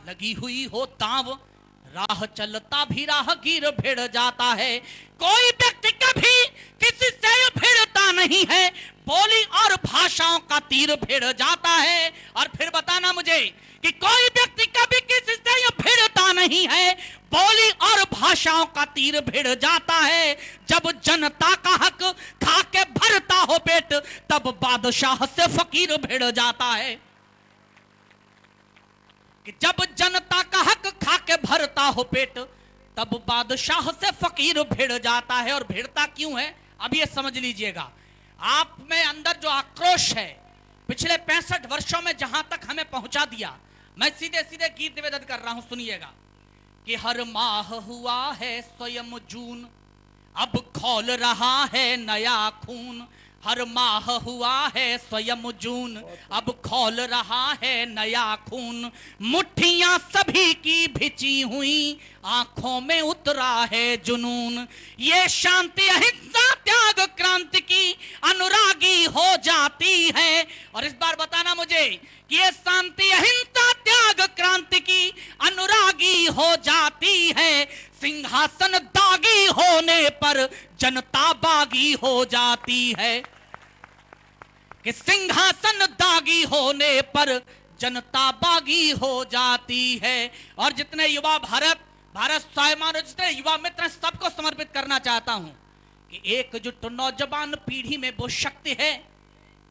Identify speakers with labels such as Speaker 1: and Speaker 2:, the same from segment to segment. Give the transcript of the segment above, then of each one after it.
Speaker 1: लगी हुई हो ताव, राह चलता भी राहगीर भिड़ जाता है। कोई व्यक्ति कभी किसी से भिड़ता नहीं है, बोली और भाषाओं का तीर भिड़ जाता है। और फिर बताना मुझे कि कोई व्यक्ति कभी किसी से भिड़ता नहीं है, बोली और भाषाओं का तीर भिड़ जाता है। जब जनता का हक खा के भरता हो पेट, तब बादशाह से फकीर भिड़ जाता है। कि जब जनता का हक खा के भरता हो पेट, तब बादशाह से फकीर भिड़ जाता है। और भिड़ता क्यों है, अब ये समझ लीजिएगा। आप में अंदर जो आक्रोश है, पिछले 65 वर्षों में जहां तक हमें पहुंचा दिया, मैं सीधे सीधे गीत निवेदन कर रहा हूं, सुनिएगा। कि हर माह हुआ है स्वयं जून, अब खौल रहा है नया खून। हर माह हुआ है स्वयं जून, अब खौल रहा है नया खून। मुट्ठियां सभी की भिची हुई, आंखों में उतरा है जुनून। ये शांति अहिंसा त्याग क्रांति की अनुरागी हो जाती है। और इस बार बताना मुझे कि ये शांति अहिंसा त्याग क्रांति की अनुरागी हो जाती है। सिंहासन दागी होने पर जनता बागी हो जाती है। कि सिंहासन दागी होने पर जनता बागी हो जाती है। और जितने युवा भारत स्वाभिमान, जितने युवा मित्र सबको समर्पित करना चाहता हूं कि एकजुट नौजवान पीढ़ी में वो शक्ति है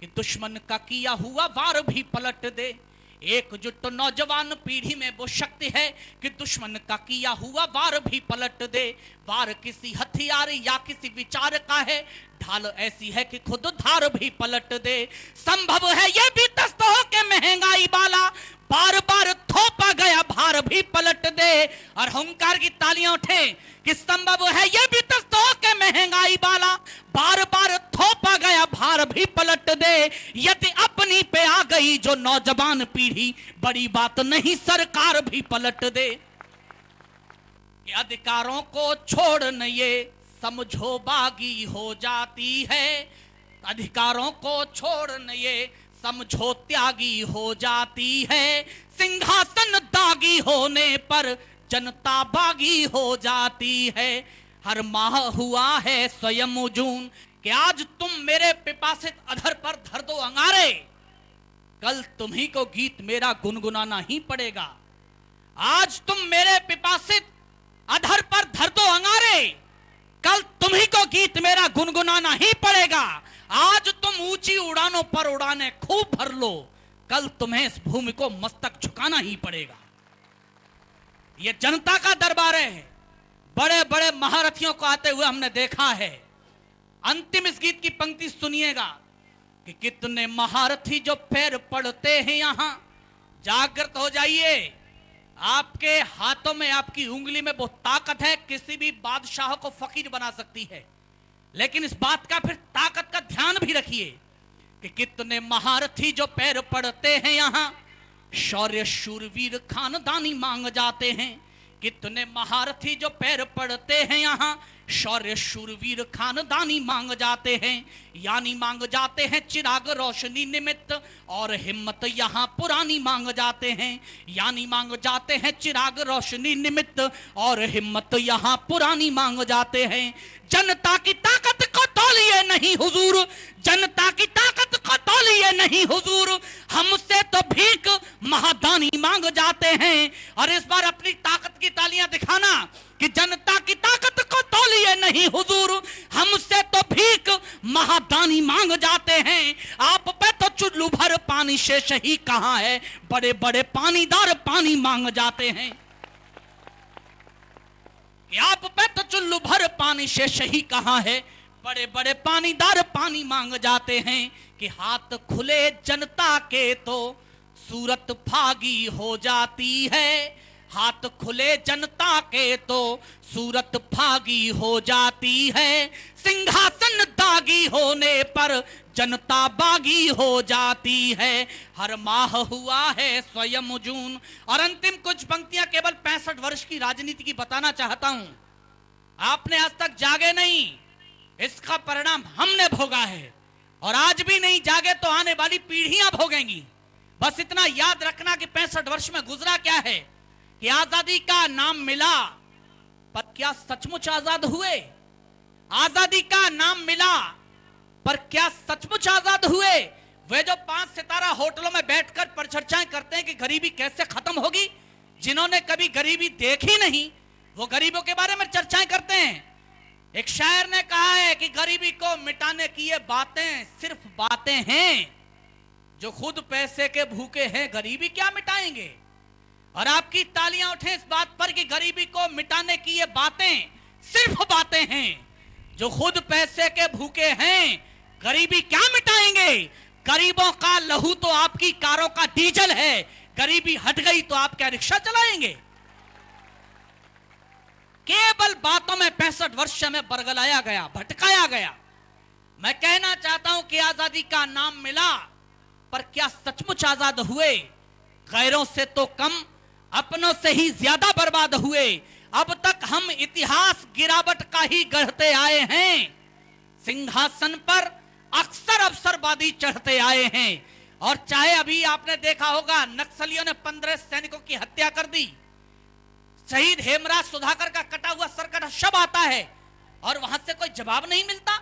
Speaker 1: कि दुश्मन का किया हुआ वार भी पलट दे। एकजुट नौजवान पीढ़ी में वो शक्ति है कि दुश्मन का किया हुआ वार भी पलट दे। वार किसी हथियार या किसी विचार का है, ढाल ऐसी है कि खुद धार भी पलट दे। संभव है ये भी दस्त हो के महंगाई वाला बार बार थोपा गया भार भी पलट दे। और हुंकार की तालियां उठे कि संभव है ये भी दस्त हो के महंगाई वाला बार बार थोपा गया भार भी पलट दे। यदि अपनी पे आ गई जो नौजवान पीढ़ी, बड़ी बात नहीं सरकार भी पलट दे। कि अधिकारों को छोड़ने ये समझो बागी हो जाती है। अधिकारों को छोड़ने ये समझो त्यागी हो जाती है। सिंहासन दागी होने पर जनता बागी हो जाती है। हर माह हुआ है स्वयं जून, कि आज तुम मेरे पिपासित अधर पर धर दो अंगारे, कल तुम्ही को गीत मेरा गुनगुनाना ही पड़ेगा। आज तुम मेरे पिपासित अधर पर धर दो अंगारे, कल तुम्ही को गीत मेरा गुनगुनाना ही पड़ेगा। आज तुम ऊंची उड़ानों पर उड़ाने खूब भर लो, कल तुम्हें इस भूमि को मस्तक झुकाना ही पड़ेगा। यह जनता का दरबार है। बड़े बड़े महारथियों को आते हुए हमने देखा है। अंतिम इस गीत की पंक्ति सुनिएगा कि कितने महारथी जो पैर पड़ते हैं यहां, जागृत हो जाइए। आपके हाथों में, आपकी उंगली में वो ताकत है, किसी भी बादशाह को फकीर बना सकती है। लेकिन इस बात का फिर ताकत का ध्यान भी रखिए कि कितने महारथी जो पैर पड़ते हैं यहां, शौर्य शूरवीर खानदानी मांग जाते हैं। कितने महारथी जो पैर पड़ते हैं यहां, शौर्य शूरवीर खानदानी मांग जाते हैं। यानी मांग जाते हैं चिराग रोशनी निमित्त, और हिम्मत यहाँ पुरानी मांग जाते हैं। यानी मांग जाते हैं चिराग रोशनी निमित्त, और हिम्मत यहाँ पुरानी मांग जाते हैं। जनता की ताकत को तौलिए नहीं हुजूर, जनता की ताकत को तौलिए नहीं हुजूर, हमसे तो भीख महादानी मांग जाते हैं। और इस बार अपनी ताकत की तालियां दिखाना कि जनता की ताकत को तौलिए नहीं हुजूर, हमसे तो भीख महादानी मांग जाते हैं। आप पे तो चुल्लू भर पानी शेष ही कहां है, बड़े बड़े पानीदार पानी मांग जाते हैं। आप पे तो चुल्लू भर पानी शेष ही कहां है, बड़े बड़े पानीदार पानी मांग जाते हैं। कि हाथ खुले जनता के तो सूरत फागी हो जाती है। हाथ खुले जनता के तो सूरत फागी हो जाती है। सिंहासन दागी होने पर जनता बागी हो जाती है। हर माह हुआ है स्वयं जून। और अंतिम कुछ पंक्तियां केवल 65 वर्ष की राजनीति की बताना चाहता हूं। आपने आज तक जागे नहीं, इसका परिणाम हमने भोगा है, और आज भी नहीं जागे तो आने वाली पीढ़ियां भोगेंगी। बस इतना याद रखना कि 65 वर्ष में गुजरा क्या है। कि आजादी का नाम मिला, पर क्या सचमुच आजाद हुए? आजादी का नाम मिला, पर क्या सचमुच आजाद हुए? वे जो 5 सितारा होटलों में बैठकर परिचर्चाएं करते हैं कि गरीबी कैसे खत्म होगी, जिन्होंने कभी गरीबी देखी नहीं, वो गरीबों के बारे में चर्चाएं करते हैं। एक शायर ने कहा है कि गरीबी को मिटाने की ये बातें सिर्फ बातें हैं, जो खुद पैसे के भूखे हैं गरीबी क्या मिटाएंगे। और आपकी तालियां उठें इस बात पर कि गरीबी को मिटाने की ये बातें सिर्फ बातें हैं, जो खुद पैसे के भूखे हैं गरीबी क्या मिटाएंगे। गरीबों का लहू तो आपकी कारों का डीजल है, गरीबी हट गई तो आप क्या रिक्शा चलाएंगे। केवल बातों में 65 वर्ष में बरगलाया गया, भटकाया गया। मैं कहना चाहता हूं कि आजादी का नाम मिला, पर क्या सचमुच आजाद हुए? गैरों से तो कम, अपनों से ही ज्यादा बर्बाद हुए। अब तक हम इतिहास गिरावट का ही गढ़ते आए हैं, सिंहासन पर अक्सर अवसरवादी चढ़ते आए हैं। और चाहे अभी आपने देखा होगा नक्सलियों ने 15 सैनिकों की हत्या कर दी, शहीद हेमराज सुधाकर का कटा हुआ सर का शव आता है और वहां से कोई जवाब नहीं मिलता।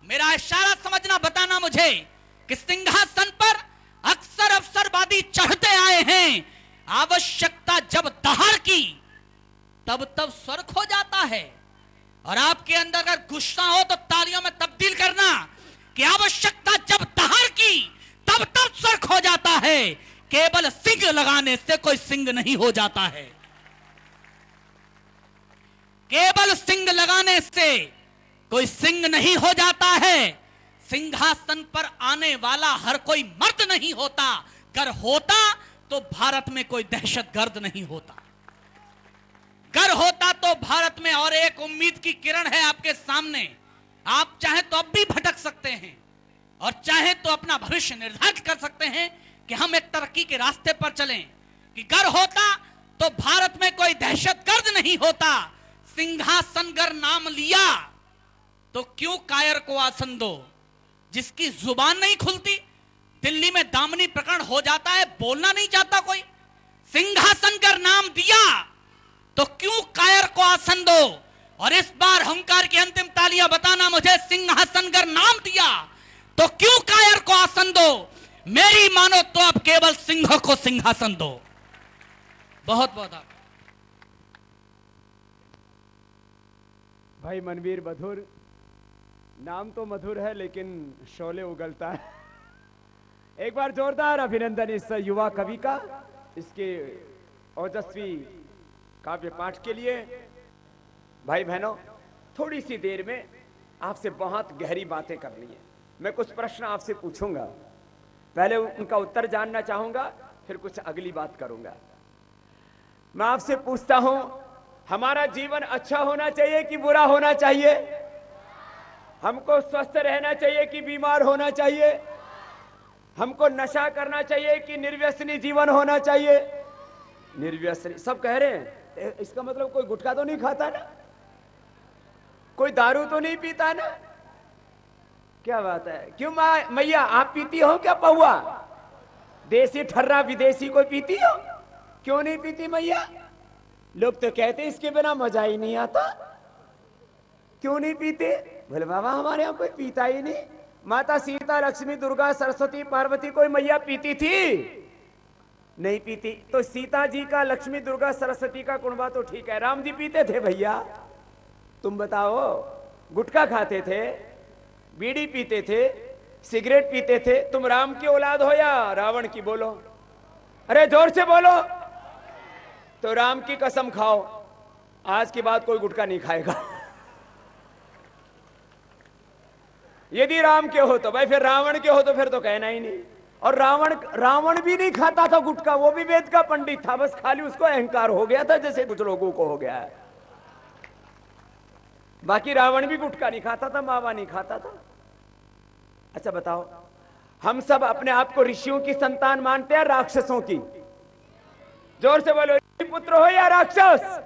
Speaker 1: मेरा इशारा समझना, बताना मुझे कि सिंहासन पर अक्सर अवसरवादी चढ़ते आए हैं। आवश्यकता जब दहाड़ की तब तब स्वर खो जाता है। और आपके अंदर अगर गुस्सा हो तो तालियों में तब्दील करना कि आवश्यकता जब दहाड़ की तब तब स्वर खो जाता है। केवल सिंग लगाने से कोई सिंग नहीं हो जाता है, केवल सिंग लगाने से कोई सिंग नहीं हो जाता है। सिंहासन पर आने वाला हर कोई मर्द नहीं होता, अगर होता तो भारत में कोई दहशतगर्द नहीं होता। अगर होता तो भारत में, और एक उम्मीद की किरण है आपके सामने, आप चाहे तो अब भी भटक सकते हैं और चाहे तो अपना भविष्य निर्धारित कर सकते हैं कि हम एक तरक्की के रास्ते पर चलें। कि अगर होता तो भारत में कोई दहशतगर्द नहीं होता। सिंहासन गर नाम लिया तो क्यों कायर को आसन दो। जिसकी जुबान नहीं खुलती, दिल्ली में दामनी प्रकरण हो जाता है, बोलना नहीं चाहता कोई, सिंहासन गर नाम दिया तो क्यों कायर को आसन दो। और इस बार हुंकार की अंतिम तालियां बताना मुझे, सिंहासन गर नाम दिया तो क्यों कायर को आसन दो। मेरी मानो तो अब केवल सिंह को सिंहासन दो। बहुत बहुत आप
Speaker 2: भाई मनवीर मधुर, नाम तो मधुर है लेकिन शोले उगलता है। एक बार जोरदार अभिनंदन इस युवा कवि का, इसके ओजस्वी काव्य पाठ के लिए। भाई बहनों, थोड़ी सी देर में आपसे बहुत गहरी बातें करनी है। मैं कुछ प्रश्न आपसे पूछूंगा, पहले उनका उत्तर जानना चाहूंगा, फिर कुछ अगली बात करूंगा। मैं आपसे पूछता हूं, हमारा जीवन अच्छा होना चाहिए कि बुरा होना चाहिए? हमको स्वस्थ रहना चाहिए कि बीमार होना चाहिए? हमको नशा करना चाहिए कि निर्व्यसनी जीवन होना चाहिए? निर्व्यसनी सब कह रहे हैं, इसका मतलब कोई गुटखा तो नहीं खाता ना, कोई दारू तो नहीं पीता ना? क्या बात है, क्यों मैया आप पीती हो क्या पौआ? देसी ठर्रा विदेशी कोई पीती हो? क्यों नहीं पीती मैया? लोग तो कहते इसके बिना मजा ही नहीं आता। क्यों नहीं पीते? बोले बाबा हमारे यहां कोई पीता ही नहीं। माता सीता, लक्ष्मी, दुर्गा, सरस्वती, पार्वती कोई मैया पीती थी? नहीं पीती। तो सीता जी का, लक्ष्मी, दुर्गा, सरस्वती का कुणबा तो ठीक है, राम जी पीते थे भैया? तुम बताओ, गुटखा खाते थे, बीड़ी पीते थे, सिगरेट पीते थे। तुम राम की औलाद हो या रावण की? बोलो, अरे जोर से बोलो। तो राम की कसम खाओ, आज के बाद कोई गुटखा नहीं खाएगा। यदि राम के हो तो भाई, फिर रावण के हो तो फिर तो कहना ही नहीं। और रावण भी नहीं खाता था गुटखा, वो भी वेद का पंडित था, बस खाली उसको अहंकार हो गया था जैसे कुछ लोगों को हो गया है। बाकी रावण भी गुटखा नहीं खाता था, मावा नहीं खाता था। अच्छा बताओ, हम सब अपने आप को ऋषियों की संतान मानते हैं राक्षसों की? जोर से बोलो, ऋषि पुत्र हो या राक्षस?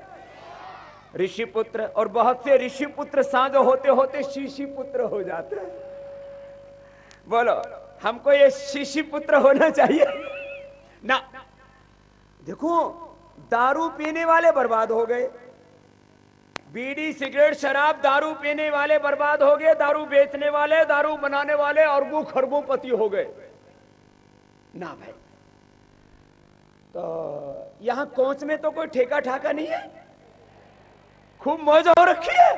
Speaker 2: ऋषि पुत्र। और बहुत से ऋषि पुत्र साँझ होते होते शीशी पुत्र हो जाते हैं। बोलो, हमको ये शीशी पुत्र होना चाहिए ना? देखो दारू पीने वाले बर्बाद हो गए, बीड़ी सिगरेट शराब दारू पीने वाले बर्बाद हो गए, दारू बेचने वाले दारू बनाने वाले अरबों खरबों पति हो गए ना भाई। तो यहां कोच में तो कोई ठेका ठाका नहीं है, खूब मौज हो रखी है।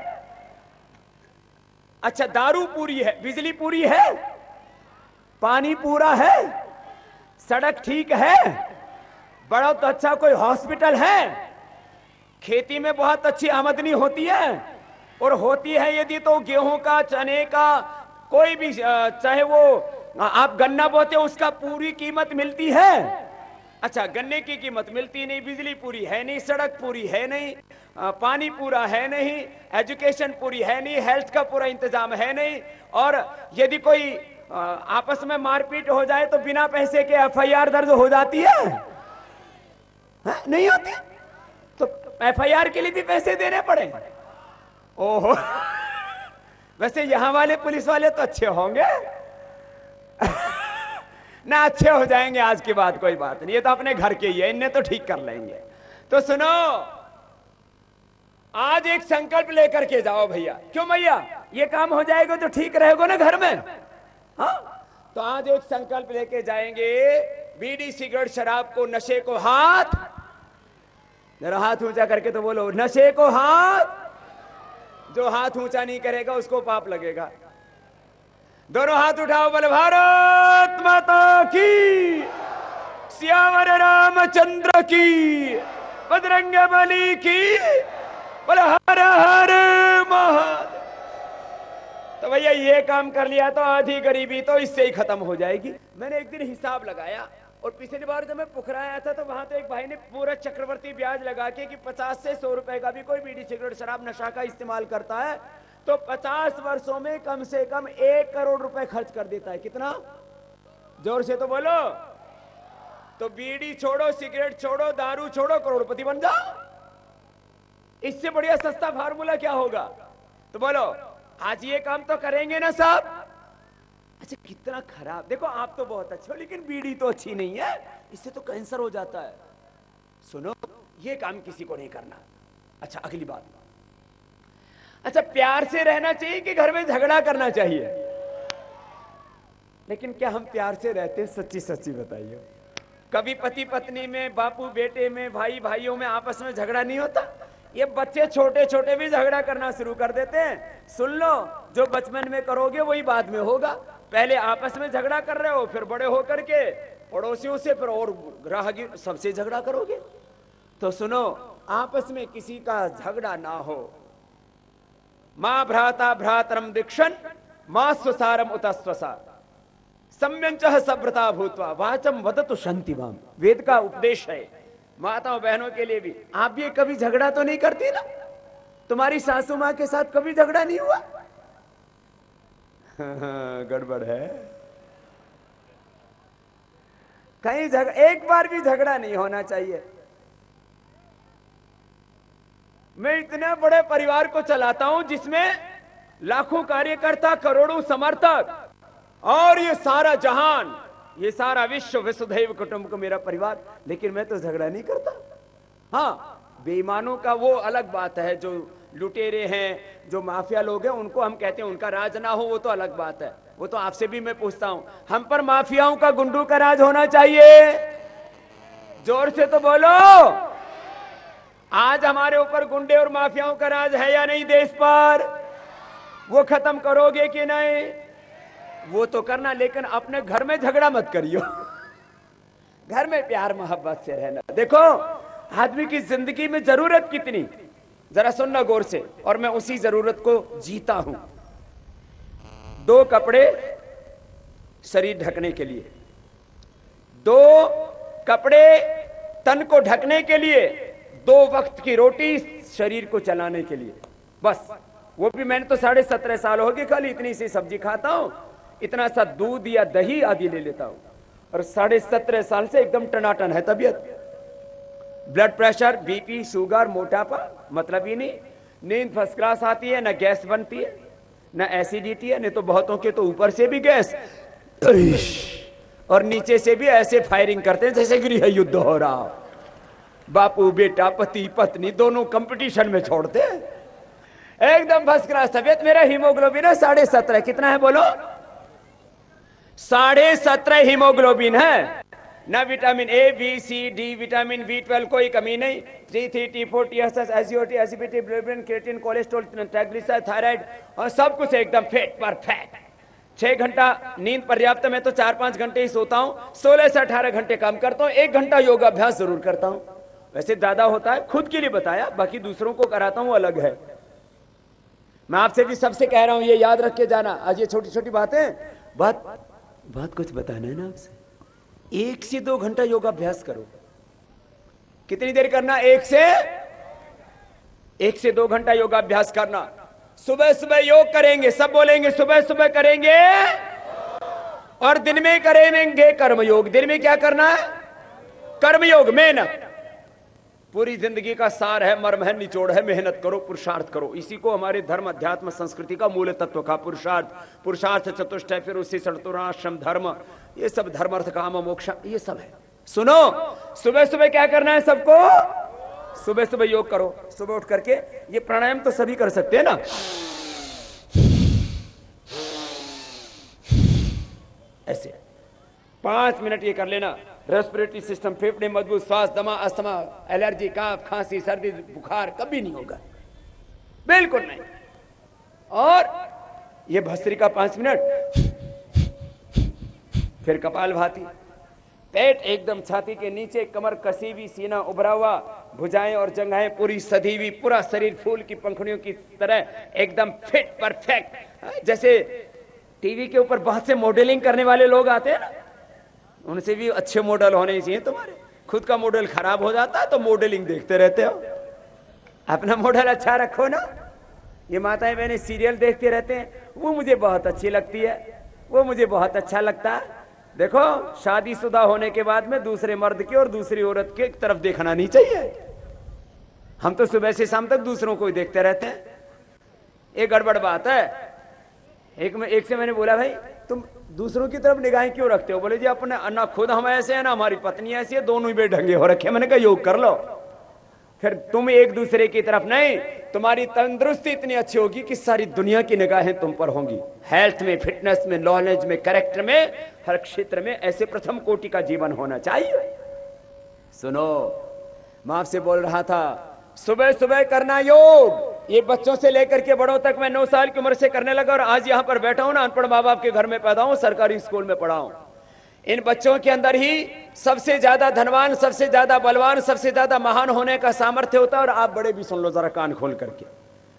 Speaker 2: अच्छा दारू पूरी है, बिजली पूरी है, पानी पूरा है, सड़क ठीक है, बड़ा तो अच्छा कोई हॉस्पिटल है, खेती में बहुत अच्छी आमदनी होती है, और होती है यदि तो गेहूं का चने का कोई भी चाहे वो आप गन्ना बोते हो उसका पूरी कीमत मिलती है। अच्छा गन्ने की कीमत मिलती नहीं, बिजली पूरी है नहीं, सड़क पूरी है नहीं, पानी पूरा है नहीं, एजुकेशन पूरी है नहीं, हेल्थ का पूरा इंतजाम है नहीं, और यदि कोई आपस में मारपीट हो जाए तो बिना पैसे के एफआईआर दर्ज हो जाती है, नहीं होती, तो एफआईआर के लिए भी पैसे देने पड़े। ओहो वैसे यहां वाले पुलिस वाले तो अच्छे होंगे ना, अच्छे हो जाएंगे आज के बाद, कोई बात नहीं, ये तो अपने घर के ही है, इन्हें तो ठीक कर लेंगे। तो सुनो, आज एक संकल्प लेकर के जाओ भैया। क्यों भैया? ये काम हो जाएगा तो ठीक रहेगा ना घर में। हाँ तो आज एक संकल्प लेके जाएंगे, बीड़ी सिगरेट शराब को, नशे को हाथ, जरा हाथ ऊंचा करके तो बोलो, नशे को हाथ। जो हाथ ऊंचा नहीं करेगा उसको पाप लगेगा। दोनों हाथ उठाओ, बोले भारत माता की, सियावर रामचंद्र की, बजरंग बली की, बोले हर हर महादेव। तो भैया ये काम कर लिया तो आधी गरीबी तो इससे ही खत्म हो जाएगी। मैंने एक दिन हिसाब लगाया, और पिछली बार जब मैं पोखरा आया था तो वहां तो एक भाई ने पूरा चक्रवर्ती ब्याज लगा के कि 50 से 100 रुपए का भी कोई बीड़ी सिगरेट शराब नशा का इस्तेमाल करता है तो 50 वर्षों में कम से कम 1 करोड़ रुपए खर्च कर देता है। कितना? जोर से तो बोलो। तो बीड़ी छोड़ो, सिगरेट छोड़ो, दारू छोड़ो, करोड़पति बन जाओ। इससे बढ़िया सस्ता फार्मूला क्या होगा? तो बोलो आज ये काम तो करेंगे ना साहब? अच्छा कितना खराब, देखो आप तो बहुत अच्छे हो लेकिन बीड़ी तो अच्छी नहीं है, इससे तो कैंसर हो जाता है। सुनो ये काम किसी को नहीं करना। अच्छा अगली बात, अच्छा प्यार से रहना चाहिए कि घर में झगड़ा करना चाहिए? लेकिन क्या हम प्यार से रहते हैं? सच्ची सच्ची बताइए। कभी पति पत्नी में, बापू बेटे में, भाई भाइयों में आपस में झगड़ा नहीं होता? ये बच्चे छोटे छोटे भी झगड़ा करना शुरू कर देते हैं। सुन लो, जो बचपन में करोगे वही बाद में होगा। पहले आपस में झगड़ा कर रहे हो, फिर बड़े होकर के पड़ोसियों से, फिर और ग्राहक सबसे झगड़ा करोगे। तो सुनो, आपस में किसी का झगड़ा ना हो। मां भ्राता भ्रातरम दीक्षण मां स्वसारम उतस्वसा सम्यंचः सभ्रता भूत्वा वाचम वदतु शांतिमाम। वेद का उपदेश है माताओं बहनों के लिए भी। आप भी कभी झगड़ा तो नहीं करती ना? तुम्हारी सासू मां के साथ कभी झगड़ा नहीं हुआ? गड़बड़ है कहीं। एक बार भी झगड़ा नहीं होना चाहिए। मैं इतने बड़े परिवार को चलाता हूं जिसमें लाखों कार्यकर्ता, करोड़ों समर्थक, और ये सारा जहान, ये सारा विश्व, वसुधैव कुटुंबकम मेरा परिवार, लेकिन मैं तो झगड़ा नहीं करता। हाँ बेईमानों का वो अलग बात है, जो लुटेरे हैं, जो माफिया लोग हैं, उनको हम कहते हैं उनका राज ना हो, वो तो अलग बात है। वो तो आपसे भी मैं पूछता हूं, हम पर माफियाओं का, गुंडों का राज होना चाहिए? जोर से तो बोलो। आज हमारे ऊपर गुंडे और माफियाओं का राज है या नहीं देश पर? वो खत्म करोगे कि नहीं? वो तो करना, लेकिन अपने घर में झगड़ा मत करियो। घर में प्यार मोहब्बत से रहना। देखो आदमी की जिंदगी में जरूरत कितनी, जरा सुनना गौर से, और मैं उसी जरूरत को जीता हूं। 2 कपड़े शरीर ढकने के लिए, 2 कपड़े तन को ढकने के लिए, 2 वक्त की रोटी शरीर को चलाने के लिए, बस। वो भी मैंने तो 17.5 साल हो गए खाली इतनी सी सब्जी खाता हूं, इतना सा दूध या दही आदि ले लेता हूं, और 17.5 साल से एकदम टनाटन है तबीयत। ब्लड प्रेशर, बीपी, शुगर, मोटापा, मतलब ही नहीं। नींद फर्स्ट क्लास आती है, ना गैस बनती है, ना एसिडिटी है, नहीं तो बहुतों के तो ऊपर से भी गैस और नीचे से भी ऐसे फायरिंग करते हैं जैसे गृह युद्ध हो रहा। बापू बेटा पति पत्नी दोनों कंपटीशन में छोड़ते हैं। एकदम फर्स्ट क्लास तबियत। मेरा हीमोग्लोबिन है 17.5। कितना है बोलो? 17.5 हीमोग्लोबिन है। ना vitamin A B C D vitamin B12 कोई कमी नहीं। T3 T4 TSH एसिओटी acidity bilirubin creatine cholesterol triglyceride thyroid और सब कुछ एकदम फिट परफेक्ट। 6 घंटा नींद पर्याप्त। मैं तो 4-5 घंटे ही सोता हूं। 16 से 18 घंटे काम करता हूं। 1 घंटा योगाभ्यास जरूर करता हूं। वैसे ज्यादा होता है, खुद के लिए बताया, बाकी दूसरों को कराता हूं अलग है। मैं आपसे भी सबसे कह रहा हूं, ये याद रख के जाना। आज ये छोटी छोटी बातें बात कुछ बताना है ना आपसे। 1 से 2 घंटा योगाभ्यास करो। कितनी देर करना? 1 से 2 घंटा योगाभ्यास करना। सुबह सुबह योग करेंगे, सब बोलेंगे सुबह सुबह करेंगे, और दिन में करेंगे कर्मयोग। दिन में क्या करना है? कर्मयोग, मेहनत। पूरी जिंदगी का सार है, मर्म है, निचोड़ है, मेहनत करो, पुरुषार्थ करो। इसी को हमारे धर्म अध्यात्म संस्कृति का मूल तत्व का पुरुषार्थ चतुष्टय, फिर उसी चतुराश्रम धर्म, ये सब धर्म अर्थ काम मोक्ष, ये सब है। सुनो, सुबह सुबह क्या करना है सबको? सुबह सुबह योग करो। सुबह उठ करके ये प्राणायाम तो सभी कर सकते हैं ना। ऐसे 5 मिनट ये कर लेना। रेस्पिरेटरी सिस्टम, फेफड़े मजबूत, श्वास, दमा, अस्थमा, एलर्जी, काफ, खांसी, सर्दी, बुखार कभी नहीं होगा, बिल्कुल नहीं। और ये भस्त्रिका 5 मिनट, फिर कपालभाति। पेट एकदम छाती के नीचे, कमर कसी हुई, सीना उभरा हुआ, भुजाएं और जंघाएं पूरी सधी हुई, पूरा शरीर फूल की पंखुड़ियों की तरह एकदम फिट परफेक्ट। जैसे टीवी के ऊपर बहुत से मॉडलिंग करने वाले लोग आते हैं ना, उनसे भी अच्छे मॉडल होने चाहिए तुम्हारे। खुद का मॉडल खराब हो जाता है तो मॉडलिंग देखते रहते हो। अपना मॉडल अच्छा रखो ना। ये माताएं बहनें सीरियल देखते रहते हैं, वो मुझे बहुत अच्छी लगती है, वो मुझे बहुत अच्छा लगता है। देखो, शादीशुदा होने के बाद में दूसरे मर्द की और दूसरी औरत की तरफ देखना नहीं चाहिए। हम तो सुबह से शाम तक दूसरों को ही देखते रहते हैं। एक गड़बड़ बात है। एक से मैंने बोला, भाई तुम दूसरों की तरफ निगाहें क्यों रखते हो? बोले जी अपने ना खुद हम ऐसे हैं ना हमारी पत्नी ऐसी है, दोनों ही बेढंगे हो रखे। मैंने कहा योग कर लो। फिर तुम एक दूसरे की तरफ नहीं, तुम्हारी तंदुरुस्ती इतनी अच्छी होगी कि सारी दुनिया की निगाहें तुम पर होंगी। हेल्थ में, फिटनेस में, नॉलेज में, कैरेक्टर में, हर क्षेत्र में ऐसे प्रथम कोटि का जीवन होना चाहिए। सुनो, मैं आपसे बोल रहा था सुबह सुबह करना योग। ये बच्चों से लेकर के बड़ों तक मैं 9 साल की उम्र से करने लगा, और आज यहां पर बैठा हूं ना, अनपढ़ माँ बाप के घर में पैदा हूं, सरकारी स्कूल में पढ़ा हूं। इन बच्चों के अंदर ही सबसे ज्यादा धनवान, सबसे ज्यादा बलवान, सबसे ज्यादा महान होने का सामर्थ्य होता है। और आप बड़े भी सुन लो जरा कान खोल करके।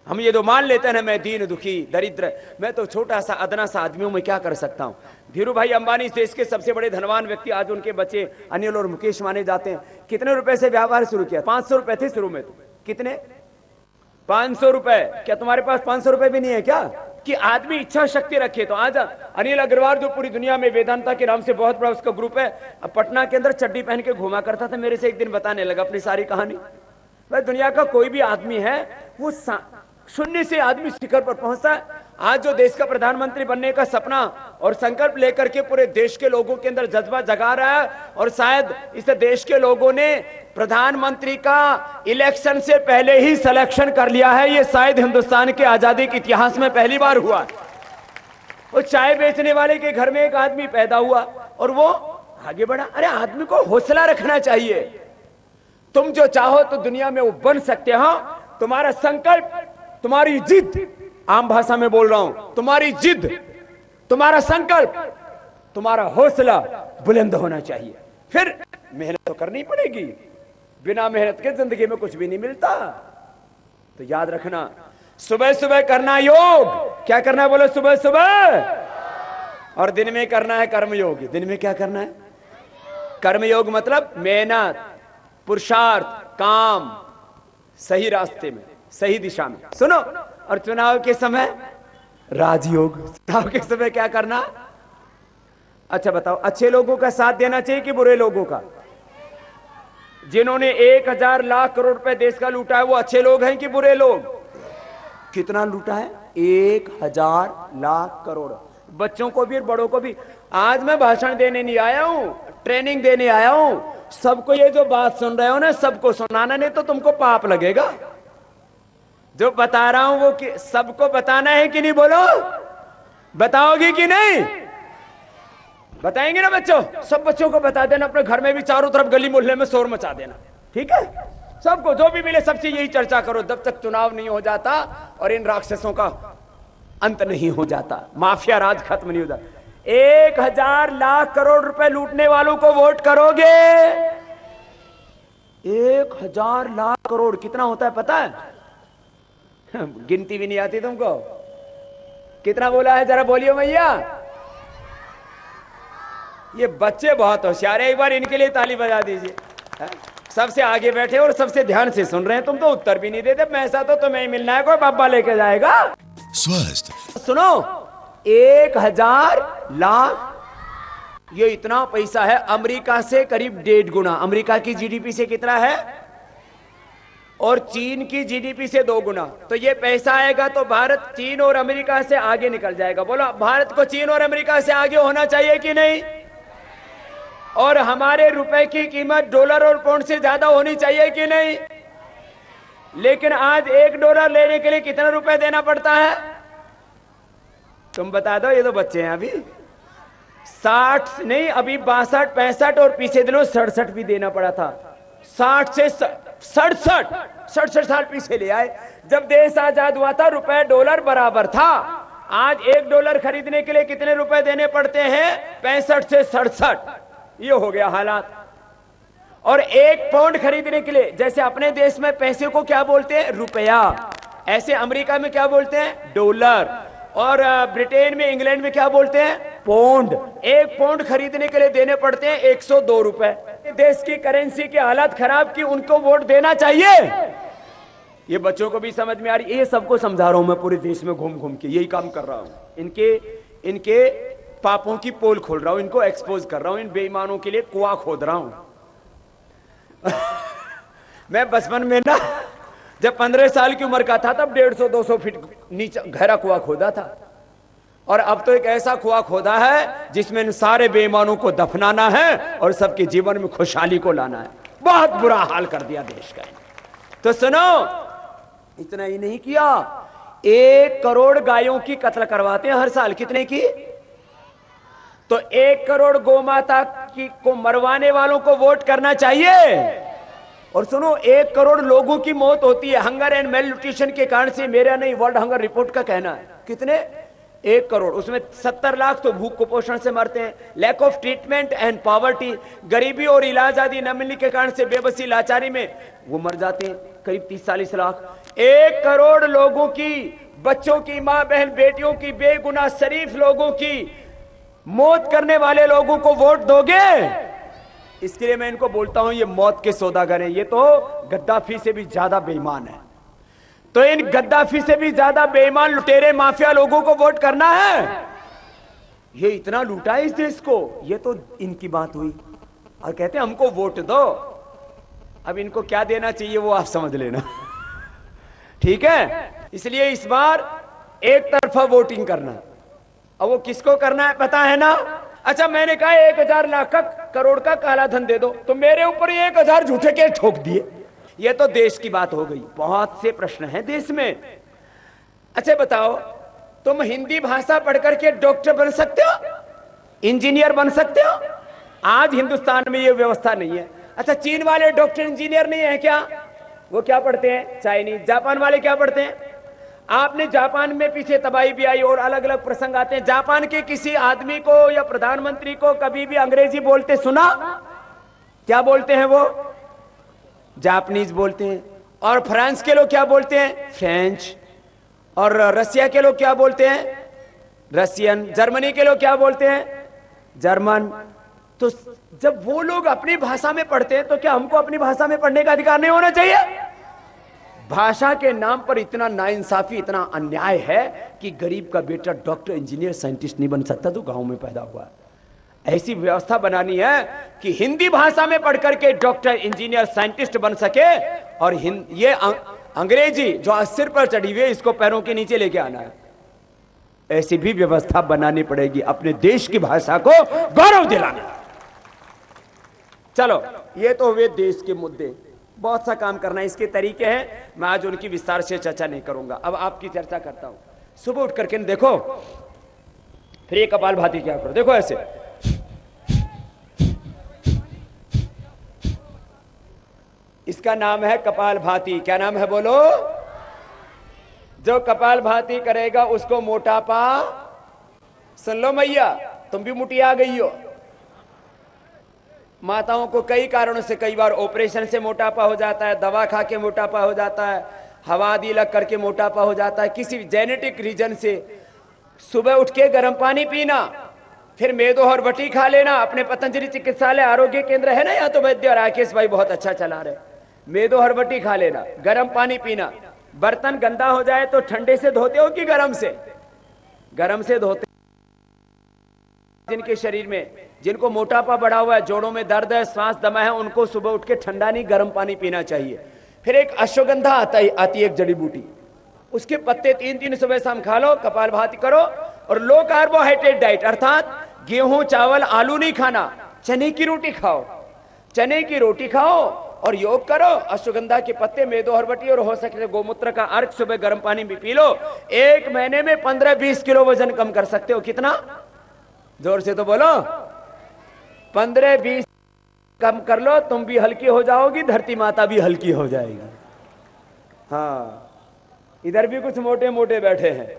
Speaker 2: हम ये तो मान लेते हैं ना, मैं दीन दुखी दरिद्र, मैं तो छोटा सा अदना सा आदमी हूं, मैं क्या कर सकता हूं। धीरू भाई अंबानी देश के सबसे बड़े धनवान व्यक्ति, आज उनके बच्चे अनिल और मुकेश माने जाते हैं। कितने रुपए से व्यापार शुरू किया? 500 रुपए थे शुरू में। तो कितने? 500 रुपए। क्या तुम्हारे पास 500 रुपए भी नहीं है क्या? कि आदमी इच्छा शक्ति रखे। तो आज अनिल अग्रवाल जो पूरी दुनिया में वेदांता के नाम से बहुत बड़ा उसका ग्रुप है, पटना के अंदर चड्डी पहन के घुमा करता था। मेरे से एक दिन बताने लगा अपनी सारी कहानी। भाई दुनिया का कोई भी आदमी है, वो शून्य से आदमी शिखर पर पहुंचता है। आज जो देश का प्रधानमंत्री बनने का सपना और संकल्प लेकर के पूरे देश के लोगों के अंदर जज्बा जगा रहा है, और शायद इस देश के लोगों ने प्रधानमंत्री का इलेक्शन से पहले ही सिलेक्शन कर लिया है। ये शायद हिंदुस्तान के आजादी के इतिहास में पहली बार हुआ। वो चाय बेचने वाले के घर में एक आदमी पैदा हुआ और वो आगे बढ़ा। अरे आदमी को हौसला रखना चाहिए। तुम जो चाहो तो दुनिया में वो बन सकते हो। तुम्हारा संकल्प, तुम्हारी जिद, आम भाषा में बोल रहा हूं, तुम्हारी जिद, तुम्हारा संकल्प, तुम्हारा हौसला बुलंद होना चाहिए। फिर मेहनत तो करनी पड़ेगी। बिना मेहनत के जिंदगी में कुछ भी नहीं मिलता। तो याद रखना, सुबह सुबह करना योग। क्या करना है बोलो? सुबह सुबह। और दिन में करना है कर्मयोग। दिन में क्या करना है? कर्मयोग मतलब मेहनत, पुरुषार्थ, काम, सही रास्ते में, सही दिशा में। सुनो, और चुनाव के समय राजयोग। चुनाव के समय क्या करना? अच्छा बताओ, अच्छे लोगों का साथ देना चाहिए कि बुरे लोगों का? जिन्होंने 1000 लाख करोड़ रुपए देश का लूटा है, वो अच्छे लोग हैं कि बुरे लोग? कितना लूटा है? 1000 लाख करोड़। बच्चों को भी और बड़ों को भी। आज मैं भाषण देने नहीं आया हूं, ट्रेनिंग देने आया हूं। सबको ये जो बात सुन रहे हो ना, सबको सुनाना, नहीं तो तुमको पाप लगेगा। जो बता रहा हूं वो कि सबको बताना है कि नहीं, बोलो, बताओगी कि नहीं? बताएंगे ना बच्चों? सब बच्चों को बता देना, अपने घर में भी चारों तरफ गली मोहल्ले में शोर मचा देना, ठीक है? सबको जो भी मिले सबसे यही चर्चा करो, जब तक चुनाव नहीं हो जाता और इन राक्षसों का अंत नहीं हो जाता, माफिया राज खत्म नहीं हो जाता। 1000 लाख करोड़ रुपए लूटने वालों को वोट करोगे? 1000 लाख करोड़ कितना होता है पता है? गिनती भी नहीं आती तुमको? कितना बोला है, जरा बोलियो भैया। ये बच्चे बहुत होशियार है, एक बार इनके लिए ताली बजा दीजिए। सबसे आगे बैठे और सबसे ध्यान से सुन रहे हैं, तुम तो उत्तर भी नहीं देते। पैसा तो तुम्हें ही मिलना है, कोई बाबा लेके जाएगा।
Speaker 3: स्वस्थ
Speaker 2: सुनो, 1000 लाख, ये इतना पैसा है अमेरिका से करीब 1.5 गुना। अमेरिका की जीडीपी से कितना है? और चीन की जीडीपी से 2 गुना। तो ये पैसा आएगा तो भारत चीन और अमेरिका से आगे निकल जाएगा। बोलो, भारत को चीन और अमेरिका से आगे होना चाहिए कि नहीं? और हमारे रुपए की कीमत डॉलर और पाउंड से ज्यादा होनी चाहिए कि नहीं? लेकिन आज $1 लेने के लिए कितना रुपए देना पड़ता है? तुम बता दो, ये तो बच्चे हैं अभी। 60 नहीं, अभी 62, 65 और पीछे दिनों 67 भी देना पड़ा था। 60 से 67 साल पीछे ले आए। जब देश आजाद हुआ था रुपए डॉलर बराबर था। आज $1 खरीदने के लिए कितने रुपए देने पड़ते हैं? 65 से 67। ये हो गया हालात। और 1 पाउंड खरीदने के लिए, जैसे अपने देश में पैसे को क्या बोलते हैं? रुपया। ऐसे अमेरिका में क्या बोलते हैं? डॉलर। और ब्रिटेन में, इंग्लैंड में क्या बोलते हैं? पाउंड। 1 पाउंड खरीदने के लिए देने पड़ते हैं 102 रुपए। देश की करेंसी की हालत खराब की, उनको वोट देना चाहिए? ये बच्चों को भी समझ में आ रही है? ये सबको समझा रहा हूं मैं, पूरे देश में घूम घूम के यही काम कर रहा हूं। इनके पापों की पोल खोल रहा हूं, इनको एक्सपोज कर रहा हूं, इन बेईमानों के लिए कुआं खोद रहा हूं। मैं बचपन में ना, जब 15 साल की उम्र का था, तब 150-200 फीट नीचे गहरा कुआं खोदा था। और अब तो एक ऐसा कुआं खोदा है जिसमें इन सारे बेईमानों को दफनाना है और सबके जीवन में खुशहाली को लाना है। बहुत बुरा हाल कर दिया देश का। तो सुनो, इतना ही नहीं किया, 1 करोड़ गायों की कत्ल करवाते हैं हर साल। कितने की? तो 1 करोड़ गौमाता की को मरवाने वालों को वोट करना चाहिए। और सुनो, 1 करोड़ लोगों की मौत होती है हंगर एंड मेल न्यूट्रिशन के कारण से। मेरा नहीं, वर्ल्ड हंगर रिपोर्ट का कहना है। कितने? 1 करोड़। उसमें 70 लाख तो भूख कुपोषण से मरते हैं। Lack of treatment and poverty, गरीबी और इलाज आदि न मिलने के कारण से बेबसी लाचारी में वो मर जाते हैं, करीब 30-40 लाख। 1 करोड़ लोगों की, बच्चों की, मां बहन बेटियों की, बेगुनाह शरीफ लोगों की मौत करने वाले लोगों को वोट दोगे? इसके लिए मैं इनको बोलता हूं, ये मौत के सौदागर हैं। ये तो गद्दाफी से भी ज्यादा बेईमान है। तो इन गद्दाफी से भी ज्यादा बेईमान लुटेरे माफिया लोगों को वोट करना है? ये इतना लूटा है इस देश को। ये तो इनकी बात हुई और कहते हैं हमको वोट दो। अब इनको क्या देना चाहिए वो आप समझ लेना। ठीक है? इसलिए इस बार एक तरफा वोटिंग करना। अब वो किसको करना है पता है ना? अच्छा, मैंने कहा 1000 लाख करोड़ का काला धन दे दो, तो मेरे ऊपर 1000 झूठे केस ठोक दिए। ये तो देश की बात हो गई। बहुत से प्रश्न हैं देश में। अच्छा बताओ, तुम हिंदी भाषा पढ़ करके डॉक्टर बन सकते हो, इंजीनियर बन सकते हो? आज हिंदुस्तान में ये व्यवस्था नहीं है। अच्छा, चीन वाले डॉक्टर इंजीनियर नहीं है क्या? वो क्या पढ़ते हैं? चाइनीज। जापान वाले क्या पढ़ते हैं? आपने जापान में पीछे तबाही भी आई और अलग अलग प्रसंग आते हैं। जापान के किसी आदमी को या प्रधानमंत्री को कभी भी अंग्रेजी बोलते सुना? क्या बोलते हैं वो? जापानीज बोलते हैं। और फ्रांस के लोग क्या बोलते हैं? फ्रेंच। और रसिया के लोग क्या बोलते हैं? रसियन। जर्मनी के लोग क्या बोलते हैं? जर्मन। तो जब वो लोग अपनी भाषा में पढ़ते हैं तो क्या हमको अपनी भाषा में पढ़ने का अधिकार नहीं होना चाहिए? भाषा के नाम पर इतना नाइंसाफी, इतना अन्याय है कि गरीब का बेटा डॉक्टर, इंजीनियर, साइंटिस्ट नहीं बन सकता तो गांव में पैदा हुआ। ऐसी व्यवस्था बनानी है कि हिंदी भाषा में पढ़ करके डॉक्टर, इंजीनियर, साइंटिस्ट बन सके। और ये अंग्रेजी जो सिर पर चढ़ी हुई है, इसको पैरों के नीचे लेके आना है। ऐसी भी व्यवस्था बनानी पड़ेगी, अपने देश की भाषा को गौरव दिलाना। चलो, ये तो हुए देश के मुद्दे, बहुत सा काम करना है, इसके तरीके हैं, मैं आज उनकी विस्तार से चर्चा नहीं करूंगा। अब आपकी चर्चा करता हूं। सुबह उठ करके देखो, फिर ये कपालभाति क्या करो, देखो ऐसे, इसका नाम है कपालभाति। क्या नाम है बोलो? जो कपालभाति करेगा उसको मोटापा, सुन लो मैया, तुम भी मुटिया गई हो। माताओं को कई कारणों से, कई बार ऑपरेशन से मोटापा हो जाता है, दवा खा के मोटापा हो जाता है, हवा आदि लग करके मोटापा हो जाता है, किसी जेनेटिक रीजन से। सुबह उठ के गर्म पानी पीना, फिर मेदो और बटी खा लेना। अपने पतंजलि चिकित्सालय आरोग्य केंद्र है ना, यहाँ तो वैद्य राकेश भाई बहुत अच्छा चला रहे। मेदो और बटी खा लेना, गर्म पानी पीना। बर्तन गंदा हो जाए तो ठंडे से धोते हो कि गर्म से? गर्म से धोते। जिनके शरीर में, जिनको मोटापा बढ़ा हुआ है, जोड़ों में दर्द है, सांस दमा है, उनको सुबह उठ के ठंडा नहीं गर्म पानी पीना चाहिए। फिर एक अश्वगंधा आती है एक जड़ी बूटी, उसके पत्ते 3-3 सुबह शाम खा लो, कपालभाति करो। और लो कार्बोहाइड्रेट डाइट, अर्थात गेहूं चावल आलू नहीं खाना, चने की रोटी खाओ, चने की रोटी खाओ और योग करो। अश्वगंधा के पत्ते, मेदो हरबटी और हो सके गोमूत्र का अर्क सुबह गर्म पानी में पी लो। 1 महीने में 15-20 किलो वजन कम कर सकते हो। कितना? जोर से तो बोलो। 15-20 कम कर लो, तुम भी हल्की हो जाओगी, धरती माता भी हल्की हो जाएगी। हाँ, इधर भी कुछ मोटे मोटे बैठे हैं,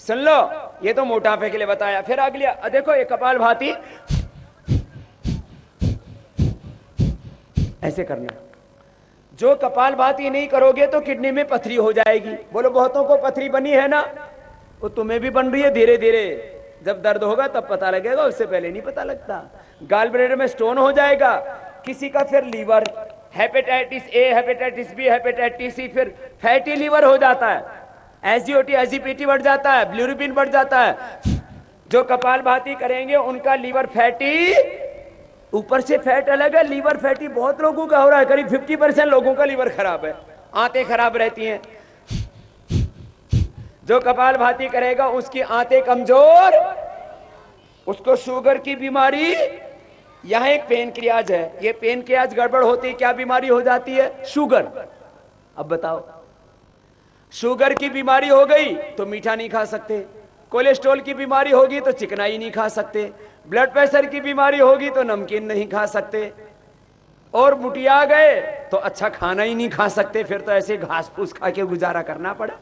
Speaker 2: सुन लो, ये तो मोटापे के लिए बताया। फिर अगली देखो, ये कपालभाति ऐसे करना। जो कपालभाति नहीं करोगे तो किडनी में पथरी हो जाएगी। बोलो, बहुतों को पथरी बनी है ना, वो तुम्हें भी बन रही है धीरे धीरे। जब दर्द होगा तब पता लगेगा, उससे पहले नहीं पता लगता। गाल ब्लैडर में स्टोन हो जाएगा किसी का, फिर liver, hepatitis A, hepatitis B, hepatitis C, फिर फैटी लीवर हो जाता है, एसजीओटी एसजीपीटी बढ़ जाता है, बिलिरुबिन बढ़ जाता है। जो कपालभाति करेंगे उनका लीवर फैटी, ऊपर से फैट अलग है, लीवर फैटी बहुत लोगों का हो रहा है, करीब 50% लोगों का लीवर खराब है, आंतें खराब रहती हैं। जो कपालभाति करेगा उसकी आंतें कमजोर, उसको शुगर की बीमारी। यहां एक पेनक्रियाज है, ये पेनक्रियाज गड़बड़ होती क्या बीमारी हो जाती है? शुगर। अब बताओ, शुगर की बीमारी हो गई तो मीठा नहीं खा सकते, कोलेस्ट्रॉल की बीमारी होगी तो चिकनाई नहीं खा सकते, ब्लड प्रेशर की बीमारी होगी तो नमकीन नहीं खा सकते, और मुटिया गए तो अच्छा खाना ही नहीं खा सकते, फिर तो ऐसे घास फूस खा के गुजारा करना पड़ा।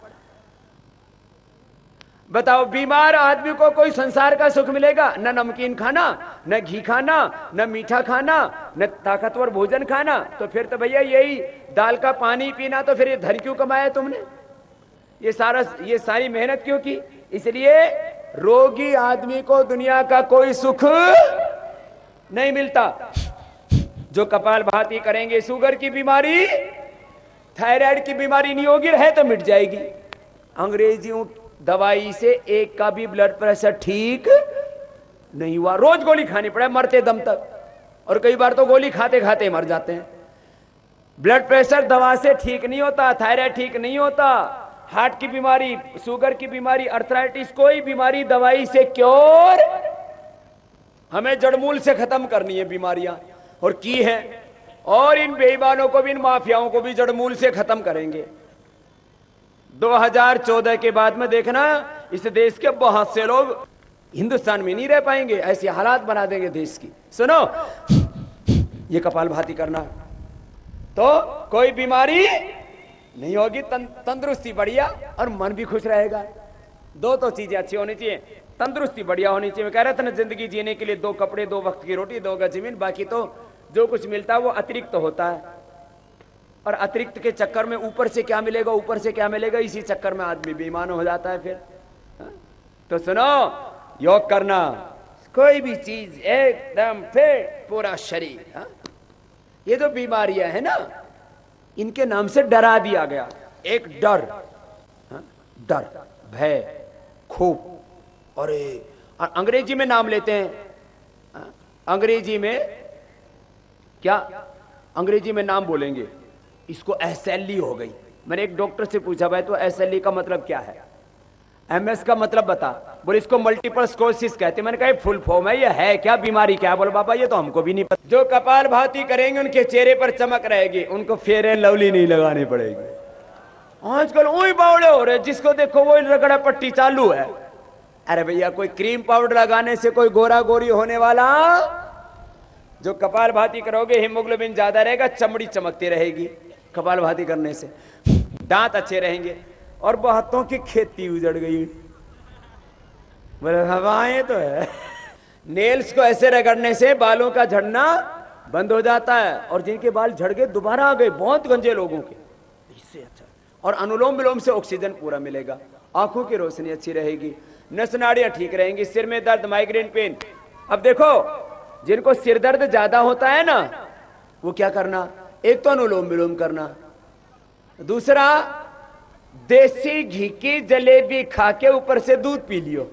Speaker 2: बताओ, बीमार आदमी को कोई संसार का सुख मिलेगा? न नमकीन खाना, न घी खाना, न मीठा खाना, न ताकतवर भोजन खाना। तो फिर तो भैया यही दाल का पानी पीना, तो फिर ये धन क्यों कमाया तुमने? ये सारी मेहनत क्यों की? इसलिए रोगी आदमी को दुनिया का कोई सुख नहीं मिलता। जो कपालभाति करेंगे, शुगर की बीमारी, थायराइड की बीमारी नहीं होगी, रहे तो मिट जाएगी। अंग्रेजी दवाई से एक का भी ब्लड प्रेशर ठीक नहीं हुआ, रोज गोली खानी पड़े मरते दम तक, और कई बार तो गोली खाते खाते मर जाते हैं। ब्लड प्रेशर दवा से ठीक नहीं होता, थायराइड ठीक नहीं होता, हार्ट की बीमारी, शुगर की बीमारी, अर्थराइटिस, कोई बीमारी दवाई से क्योर। हमें जड़मूल से खत्म करनी है बीमारियां, और की है, और इन बेईमानों को भी, इन माफियाओं को भी जड़मूल से खत्म करेंगे। 2014 के बाद में देखना, इस देश के बहुत से लोग हिंदुस्तान में नहीं रह पाएंगे, ऐसे हालात बना देंगे देश की। सुनो, ये कपालभाति करना तो कोई बीमारी नहीं होगी, तंदुरुस्ती बढ़िया और मन भी खुश रहेगा। दो तो चीजें अच्छी होनी चाहिए, तंदुरुस्ती बढ़िया होनी चाहिए। मैं कह रहा था ना, जिंदगी जीने के लिए 2 कपड़े, 2 वक्त की रोटी, 2 गज जमीन, बाकी तो जो कुछ मिलता है वो अतिरिक्त होता है। और अतिरिक्त के चक्कर में ऊपर से क्या मिलेगा, ऊपर से क्या मिलेगा, इसी चक्कर में आदमी बेईमान हो जाता है फिर। तो सुनो, योग करना, कोई भी चीज एकदम फिट, पूरा शरीर। ये जो बीमारियां है ना, इनके नाम से डरा दिया गया। एक डर, डर, भय, खूब, और अंग्रेजी में नाम लेते हैं, अंग्रेजी में क्या, अंग्रेजी में नाम बोलेंगे इसको, एसएलई हो गई। मैंने एक डॉक्टर से पूछा, भाई तो एसएलई का मतलब क्या है? MS का मतलब बता। बोले इसको मल्टीपल स्क्लेरोसिस कहते हैं। मैंने कहा फुल फॉर्म है, ये है क्या बीमारी क्या? बोले बाबा ये तो हमको भी नहीं पता। जो कपालभाति करेंगे उनके चेहरे पर चमक रहेगी, उनको फेयर एंड लवली नहीं लगानी पड़ेगी। आजकल वही बावड़े हो रहे, जिसको देखो वही रगड़ा पट्टी चालू है। अरे भैया कोई क्रीम पाउडर लगाने से कोई गोरा गोरी होने वाला? जो कपालभाति करोगे हीमोग्लोबिन ज्यादा रहेगा, चमड़ी चमकती रहेगी कपालभाति करने से, दांत अच्छे रहेंगे, और बातों की खेती उजड़ गई। बोले हवाएं तो है। नेल्स को ऐसे रगड़ने से बालों का झड़ना बंद हो जाता है, और जिनके बाल झड़ गए दोबारा आ गए, बहुत गंजे लोगों के, इससे अच्छा। और अनुलोम विलोम से ऑक्सीजन पूरा मिलेगा, आंखों की रोशनी अच्छी रहेगी, नस नाड़ियां ठीक रहेंगी, सिर में दर्द, माइग्रेन पेन। अब देखो जिनको सिर दर्द ज्यादा होता है ना, वो क्या करना? एक तो अनुलोम विलोम करना, दूसरा देसी घी की जलेबी खा के ऊपर से दूध पी लियो।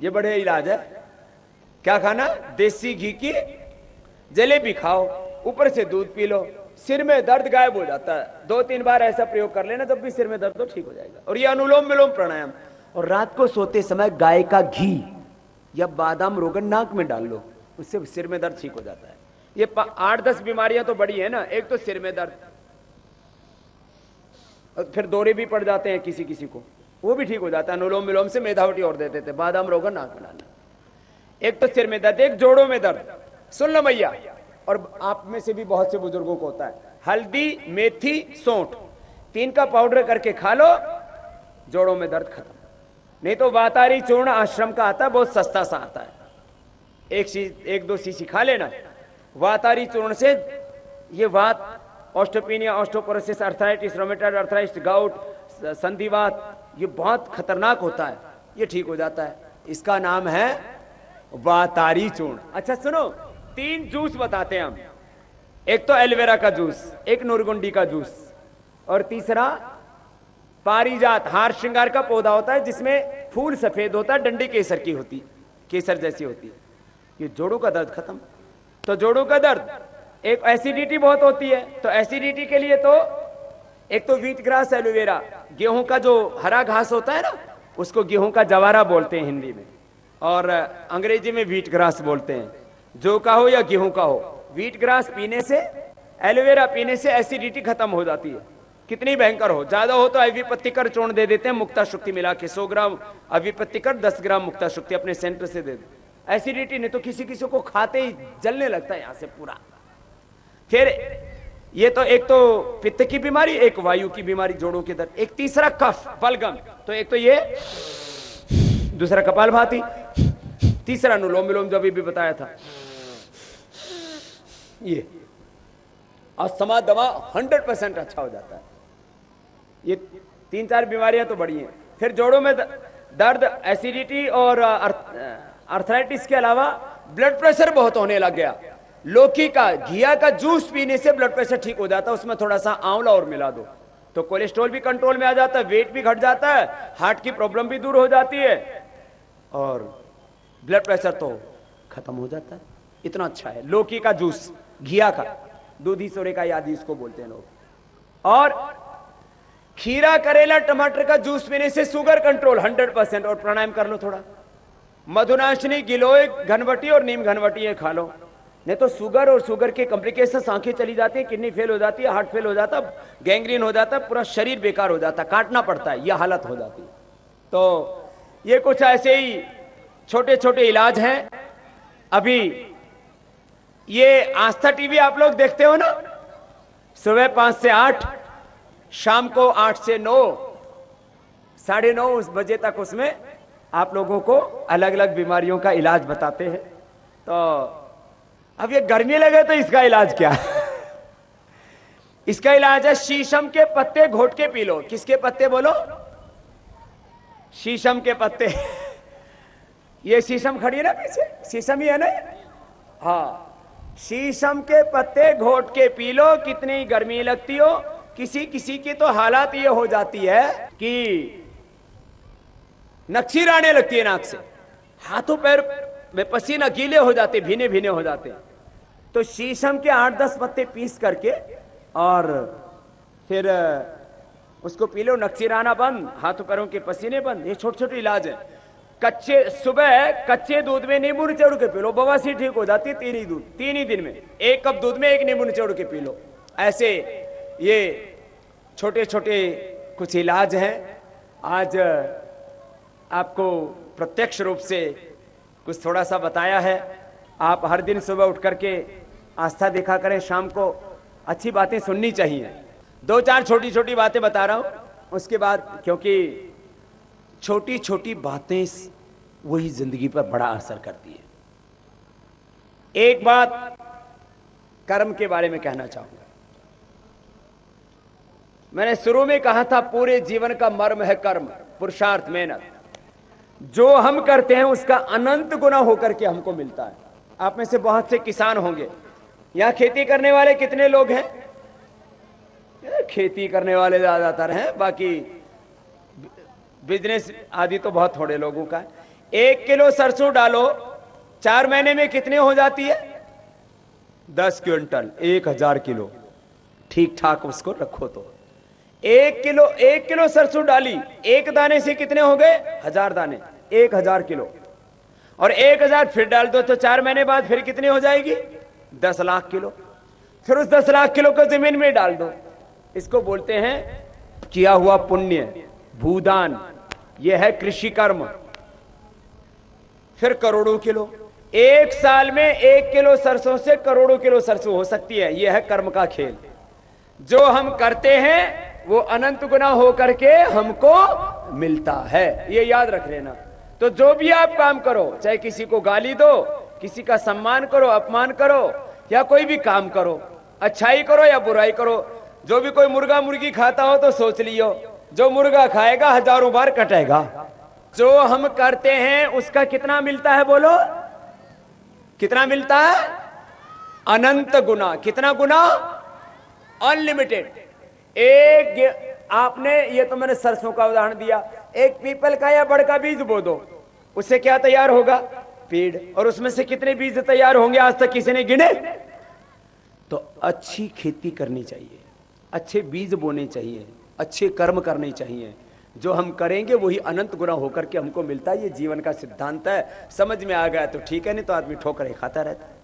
Speaker 2: ये बड़े इलाज है। क्या खाना? देसी घी की जलेबी खाओ, ऊपर से दूध पी लो, सिर में दर्द गायब हो जाता है। 2-3 बार ऐसा प्रयोग कर लेना, जब भी सिर में दर्द हो ठीक हो जाएगा। और ये अनुलोम विलोम प्राणायाम। और रात को सोते समय गाय का घी या बादाम रोगन नाक में डाल लो, उससे सिर में दर्द ठीक हो जाता है। ये 8-10 बीमारियां तो बड़ी है ना। एक तो सिर में दर्द, और फिर दौरे भी पड़ जाते हैं किसी किसी को, वो भी ठीक हो जाता है अनुलोम विलोम से। मेधावटी और देते थे, बादाम रोगन नाक में डालना। एक तो सिर में दर्द, एक जोड़ों में दर्द। सुन लो भैया, और आप में से भी बहुत से बुजुर्गों को होता है। हल्दी, मेथी, सौंठ, 3 का पाउडर करके खा लो, जोड़ों में दर्द खत्म। नहीं तो वातारी चूर्ण आश्रम का आता है, बहुत सस्ता सा आता है, 1-2 सीसी खा लेना वातारी चूर्ण से। ये वात, osteopenia, osteoporosis, arthritis, rheumatoid arthritis, gout, संधिवात, ये बहुत खतरनाक होता है, ये ठीक हो जाता है। इसका नाम है वातारी चूर्ण। अच्छा सुनो, 3 जूस बताते हैं हम। एक तो एलोवेरा का जूस, एक नूरगुंडी का जूस, और तीसरा पारिजात, हार श्रृंगार का पौधा होता है जिसमें फूल सफेद होता है, डंडी केसर की होती, केसर जैसी होती है। ये जोड़ों का दर्द खत्म। तो जोड़ों का दर्द, एक एसिडिटी बहुत होती है, तो एसिडिटी के लिए तो एक तो व्हीट ग्रास एलोवेरा, गेहूं का जो हरा घास होता है ना, उसको गेहूं का जवारा बोलते हैं हिंदी में, और अंग्रेजी में व्हीट ग्रास बोलते हैं। जो का हो या गेहूं का हो, व्हीट ग्रास पीने से, एलोवेरा पीने से एसिडिटी खत्म हो जाती है। कितनी भयंकर हो, ज्यादा हो तो अविपत्तिकर चूर्ण दे देते हैं, मुक्ता शुक्ति मिला के 100 ग्राम अविपत्तिकर, 10 ग्राम मुक्ता शुक्ति अपने सेंटर से दे दो। एसिडिटी नहीं तो किसी किसी को खाते ही जलने लगता है यहां से पूरा। फिर ये तो एक तो पित्त की बीमारी, एक वायु की बीमारी, जोड़ों के दर्द, एक तीसरा कफ बलगम। तो एक तो ये, दूसरा कपालभाति, तीसरा अनुलोम विलोम जो अभी भी बताया था। ये अस्थमा दवा 100% अच्छा हो जाता है। ये 3-4 बीमारियां तो बड़ी हैं। फिर जोड़ों में दर्द, एसिडिटी और अर्थराइटिस के अलावा ब्लड प्रेशर बहुत होने लग गया। लौकी का, घिया का जूस पीने से ब्लड प्रेशर ठीक हो जाता है। उसमें थोड़ा सा आंवला और मिला दो तो कोलेस्ट्रॉल भी कंट्रोल में आ जाता है, वेट भी घट जाता है, हार्ट की प्रॉब्लम भी दूर हो जाती है, और ब्लड प्रेशर तो खत्म हो जाता है। इतना अच्छा है लौकी का जूस, घिया का, दूधी सोरे का आदि इसको बोलते हैं लोग। और खीरा, करेला, टमाटर का जूस पीने से शुगर कंट्रोल 100%। और प्राणायाम कर लो थोड़ा, मधुनाशिनी, गिलोय, घनवटी और नीम घनवटी ये खा लो। नहीं तो शुगर और शुगर के कॉम्प्लिकेशन, आंखें चली जाती है, किडनी फेल हो जाती है, हार्ट फेल हो जाता है, गैंग्रीन हो जाता है, पूरा शरीर बेकार हो जाता है, काटना पड़ता है, यह हालत हो जाती है। तो ये कुछ ऐसे ही छोटे छोटे इलाज हैं। अभी ये आस्था टीवी आप लोग देखते हो ना, सुबह 5 से 8, शाम को 8 से 9, 9:30 बजे तक उसमें आप लोगों को अलग अलग बीमारियों का इलाज बताते हैं। तो अब ये गर्मी लगे तो इसका इलाज क्या है? इसका इलाज है शीशम के पत्ते घोट के पी लो। किसके पत्ते बोलो? शीशम के पत्ते। ये शीशम खड़ी है ना पीछे, शीशम ही है ना? हाँ, शीशम के पत्ते घोट के पी लो। कितनी गर्मी लगती हो, किसी किसी की तो हालत ये हो जाती है कि नक्सीर आने लगती है नाक से, हाथों पैर में पसीना, गीले हो जाते, भीने भीने हो जाते। तो शीशम के 8-10 पत्ते पीस करके और फिर उसको पी लो, नक्सीराना बंद, हाथों पैरों के पसीने बंद। ये छोटे छोटे इलाज है। कच्चे सुबह कच्चे दूध में नींबू निचोड़ के पी लो, बवासीर ठीक हो जाती है। तीन ही दिन में 1 कप दूध में 1 नींबू निचोड़ के पी लो। ऐसे ये छोटे छोटे कुछ इलाज हैं। आज आपको प्रत्यक्ष रूप से कुछ थोड़ा सा बताया है। आप हर दिन सुबह उठ करके आस्था देखा करें, शाम को अच्छी बातें सुननी चाहिए। 2-4 छोटी छोटी बातें बता रहा हूं, उसके बाद, क्योंकि छोटी छोटी बातें वही जिंदगी पर बड़ा असर करती है। एक बात कर्म के बारे में कहना चाहूंगा। मैंने शुरू में कहा था पूरे जीवन का मर्म है कर्म, पुरुषार्थ, मेहनत। जो हम करते हैं उसका अनंत गुना होकर के हमको मिलता है। आप में से बहुत से किसान होंगे, यहां खेती करने वाले कितने लोग हैं? खेती करने वाले ज्यादातर हैं, बाकी बिजनेस आदि तो बहुत थोड़े लोगों का है। 1 किलो सरसों डालो, 4 महीने में कितने हो जाती है? 10 क्विंटल, 1000 किलो। ठीक ठाक उसको रखो तो 1 किलो सरसों डाली, 1 दाने से कितने हो गए? 1000 दाने, 1000 किलो। और 1000 फिर डाल दो तो 4 महीने बाद फिर कितनी हो जाएगी? 10 लाख किलो। फिर उस 10 लाख किलो को जमीन में डाल दो। इसको बोलते हैं किया हुआ पुण्य, भूदान। यह है कृषि कर्म। फिर करोड़ों किलो, 1 साल में 1 किलो सरसों से करोड़ों किलो सरसों हो सकती है। यह है कर्म का खेल। जो हम करते हैं वो अनंत गुना होकर के हमको मिलता है, ये याद रख लेना। तो जो भी आप काम करो, चाहे किसी को गाली दो, किसी का सम्मान करो, अपमान करो, या कोई भी काम करो, अच्छाई करो या बुराई करो। जो भी कोई मुर्गा मुर्गी खाता हो तो सोच लियो, जो मुर्गा खाएगा हजारों बार कटेगा। जो हम करते हैं उसका कितना मिलता है? बोलो, कितना मिलता है? अनंत गुना। कितना गुना? अनलिमिटेड। आपने, ये तो मैंने सरसों का उदाहरण दिया, एक पीपल का या बड़ का बीज बो दो, उससे क्या तैयार होगा? पेड़। और उसमें से कितने बीज तैयार होंगे आज तक किसी ने गिने? तो अच्छी खेती करनी चाहिए, अच्छे बीज बोने चाहिए, अच्छे कर्म करने चाहिए। जो हम करेंगे वही अनंत गुना होकर के हमको मिलता है। ये जीवन का सिद्धांत है। समझ में आ गया तो ठीक है, नहीं तो आदमी ठोकरें खाता रहता है।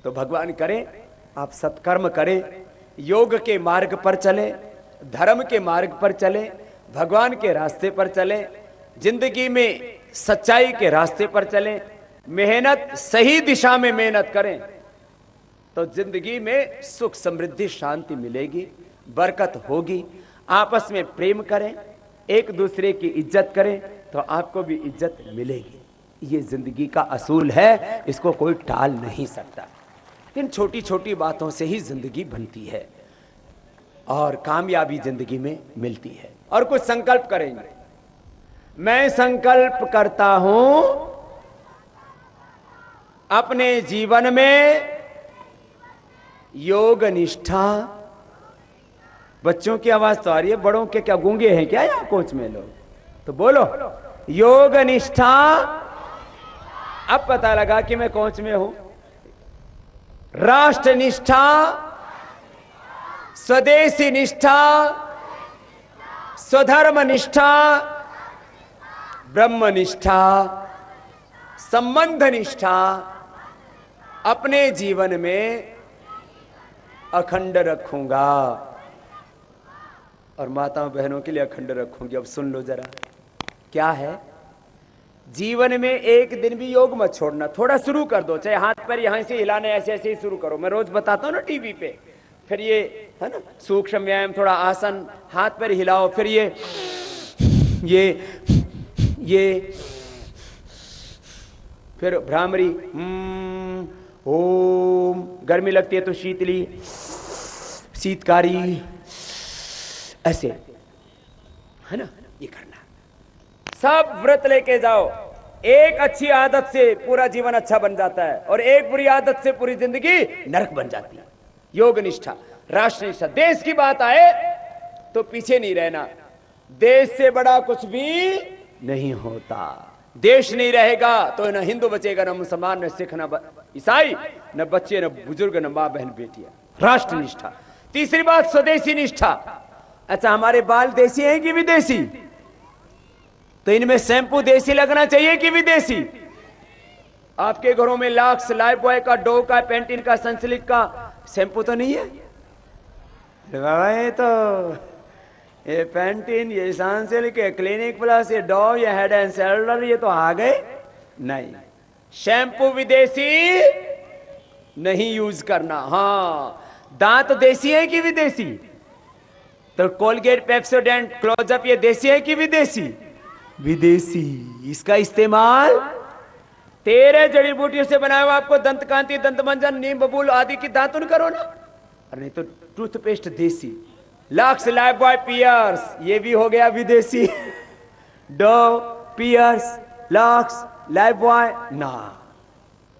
Speaker 2: तो भगवान करें आप सत्कर्म करें, योग के मार्ग पर चलें, धर्म के मार्ग पर चलें, भगवान के रास्ते पर चलें, जिंदगी में सच्चाई के रास्ते पर चलें, मेहनत, सही दिशा में मेहनत करें तो जिंदगी में सुख, समृद्धि, शांति मिलेगी, बरकत होगी। आपस में प्रेम करें, एक दूसरे की इज्जत करें तो आपको भी इज्जत मिलेगी। ये जिंदगी का असूल है, इसको कोई टाल नहीं सकता। इन छोटी छोटी बातों से ही जिंदगी बनती है और कामयाबी जिंदगी में मिलती है। और कुछ संकल्प करेंगे। मैं संकल्प करता हूं अपने जीवन में योग निष्ठा। बच्चों की आवाज तो आ रही है, बड़ों के क्या गूंगे हैं क्या यहाँ कोच में लोग? तो बोलो, योग निष्ठा। अब पता लगा कि मैं कोच में हूं। राष्ट्र निष्ठा, स्वदेशी निष्ठा, स्वधर्म निष्ठा, ब्रह्म निष्ठा, संबंध निष्ठा अपने जीवन में अखंड रखूंगा। और माताओं बहनों के लिए अखंड रखूंगी। अब सुन लो जरा, क्या है? जीवन में एक दिन भी योग मत छोड़ना। थोड़ा शुरू कर दो, चाहे हाथ पैर यहां से हिलाने ऐसे ऐसे ही शुरू करो। मैं रोज बताता हूं ना टीवी पे, फिर ये है ना सूक्ष्म व्यायाम, थोड़ा आसन, हाथ पैर हिलाओ, फिर ये फिर भ्रामरी, ओम, गर्मी लगती है तो शीतली, शीतकारी, ऐसे है ना, ये करना। सब व्रत लेके जाओ। एक अच्छी आदत से पूरा जीवन अच्छा बन जाता है और एक बुरी आदत से पूरी जिंदगी नरक बन जाती है। योग निष्ठा, राष्ट्र निष्ठा। देश की बात आए तो पीछे नहीं रहना। देश से बड़ा कुछ भी नहीं होता। देश नहीं रहेगा तो न हिंदू बचेगा, न मुसलमान, न सिख, न ईसाई, न बच्चे, न बुजुर्ग, न मां बहन बेटियां। राष्ट्र निष्ठा। तीसरी बात स्वदेशी निष्ठा। अच्छा, हमारे बाल देसी हैं कि विदेशी? तो इनमें शैम्पू देसी लगना चाहिए कि विदेशी? आपके घरों में लक्स, लाइफबॉय का, डो का, पेंटिन का, सनसिल्क का शैम्पू तो नहीं है? बाबा ये तो ये पेंटिन, ये सनसिल्क, ये क्लिनिक प्लस, ये डो, ये हेड एंड शोल्डर, ये तो आ गए। नहीं, शैम्पू विदेशी नहीं यूज करना। हाँ, दांत देसी है कि विदेशी? तो कोलगेट, पेप्सोडेंट, क्लोजअप ये देसी है कि विदेशी? विदेशी। इसका इस्तेमाल 13 जड़ी बूटियों से बनाया हुआ आपको दंत कांति, दंत मंजन, नीम, बबूल आदि की दातुन करो ना। और नहीं तो टूथपेस्ट देसी। लक्स, लाइफबॉय, पियर्स ये भी हो गया विदेशी। डो, पियर्स, लक्स, लाइफबॉय ना।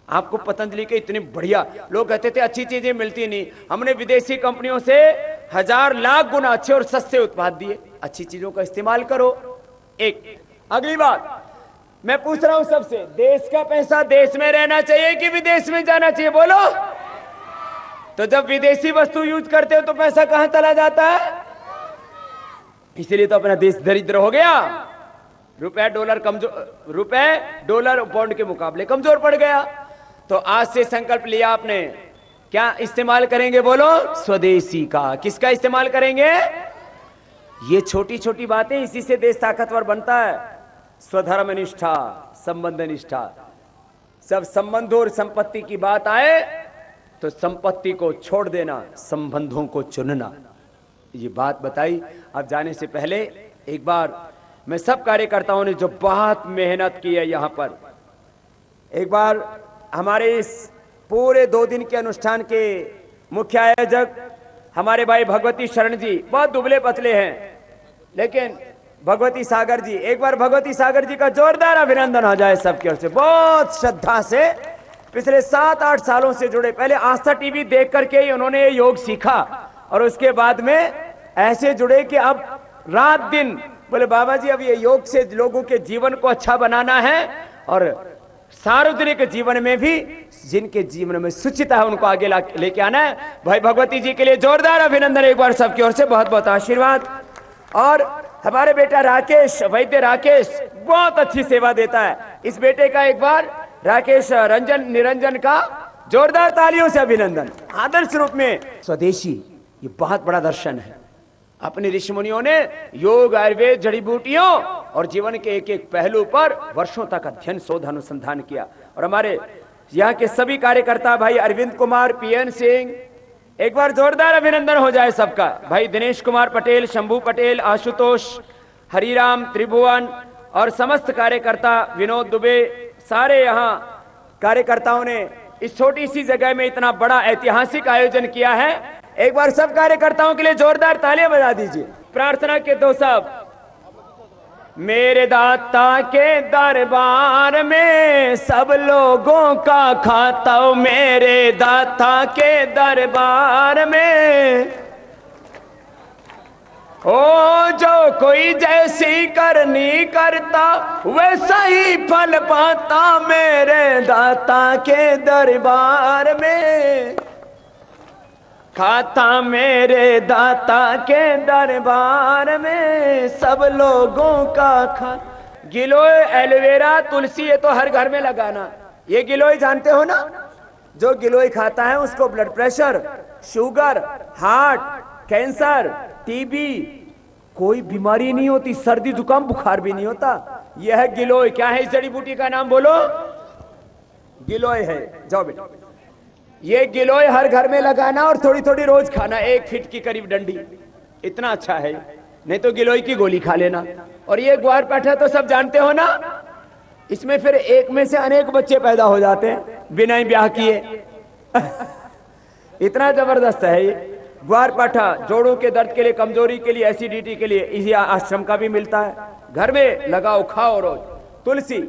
Speaker 2: आपको पतंजलि के इतने बढ़िया, लोग कहते थे अच्छी चीजें मिलती नहीं, हमने विदेशी कंपनियों से 1000 लाख गुना अच्छे और सस्ते उत्पाद दिए। अच्छी चीजों का इस्तेमाल करो। एक अगली बात मैं पूछ रहा हूं सबसे, देश का पैसा देश में रहना चाहिए कि विदेश में जाना चाहिए? बोलो। तो जब विदेशी वस्तु यूज करते हो तो पैसा कहां चला जाता है? इसलिए तो अपना देश दरिद्र हो गया। रुपए डॉलर कमजोर, रुपए डॉलर पौंड के मुकाबले कमजोर पड़ गया। तो आज से संकल्प लिया आपने, क्या इस्तेमाल करेंगे? बोलो। स्वदेशी का। किसका इस्तेमाल करेंगे? ये छोटी छोटी बातें, इसी से देश ताकतवर बनता है। स्वधर्म निष्ठा, संबंध निष्ठा। जब संबंधों और संपत्ति की बात आए तो संपत्ति को छोड़ देना, संबंधों को चुनना। ये बात बताई। अब जाने से पहले एक बार मैं सब कार्यकर्ताओं ने जो बहुत मेहनत की है यहां पर, एक बार हमारे इस पूरे 2 दिन के अनुष्ठान के मुख्य आयोजक हमारे भाई भगवती शरण जी, बहुत दुबले पतले हैं, लेकिन भगवती सागर जी, एक बार भगवती सागर जी का जोरदार अभिनंदन हो जाए सबकी ओर से। बहुत श्रद्धा से पिछले 7-8 सालों से जुड़े, पहले आस्था टीवी देख करके ही उन्होंने ये योग सीखा और उसके बाद में ऐसे जुड़े कि अब रात दिन बोले बाबा जी अब ये योग से लोगों के जीवन को अच्छा बनाना है और सार्वजनिक जीवन में भी जिनके जीवन में शुचिता है उनको आगे लेके आना है। भाई भगवती जी के लिए जोरदार अभिनंदन एक बार सबकी ओर से, बहुत बहुत आशीर्वाद। और हमारे बेटा राकेश, वैद्य राकेश बहुत अच्छी सेवा देता है। इस बेटे का एक बार राकेश रंजन निरंजन का जोरदार तालियों से अभिनंदन। आदर्श रूप में स्वदेशी, ये बहुत बड़ा दर्शन है। अपने ऋषि मुनियों ने योग, आयुर्वेद, जड़ी बूटियों और जीवन के एक एक पहलू पर वर्षों तक अध्ययन, शोध, अनुसंधान किया। और हमारे यहाँ के सभी कार्यकर्ता, भाई अरविंद कुमार, पीएन सिंह, एक बार जोरदार अभिनंदन हो जाए सबका। भाई दिनेश कुमार पटेल, शंभू पटेल, आशुतोष, हरिराम, त्रिभुवन और समस्त कार्यकर्ता, विनोद दुबे, सारे यहाँ कार्यकर्ताओं ने इस छोटी सी जगह में इतना बड़ा ऐतिहासिक आयोजन किया है। एक बार सब कार्यकर्ताओं के लिए जोरदार तालियां बजा दीजिए। प्रार्थना के 2 शब्द। मेरे दाता के दरबार में सब लोगों का खाता हो, मेरे दाता के दरबार में ओ जो कोई जैसी करनी करता वैसा ही फल पाता, मेरे दाता के दरबार में खाता, मेरे दाता के दरबार में सब लोगों का खा। गिलोय, एलोवेरा, तुलसी ये तो हर घर में लगाना। ये गिलोय जानते हो ना? जो गिलोय खाता है उसको blood pressure, sugar, heart, cancer, TB कोई बीमारी नहीं होती, सर्दी जुकाम बुखार भी नहीं होता। यह है गिलोय। क्या है इस जड़ी बूटी का नाम? बोलो। गिलोय है। जाओ बेटा, ये गिलोय हर घर में लगाना और थोड़ी थोड़ी रोज खाना, 1 फीट की करीब डंडी, इतना अच्छा है। नहीं तो गिलोय की गोली खा लेना। और ये ग्वार पैठा तो सब जानते हो ना, इसमें फिर एक में से अनेक बच्चे पैदा हो जाते हैं बिना ही ब्याह किए। इतना जबरदस्त है ये ग्वार पाठा। जोड़ों के दर्द के लिए, कमजोरी के लिए, एसिडिटी के लिए इसी आश्रम का भी मिलता है। घर में लगाओ, खाओ रोज। तुलसी,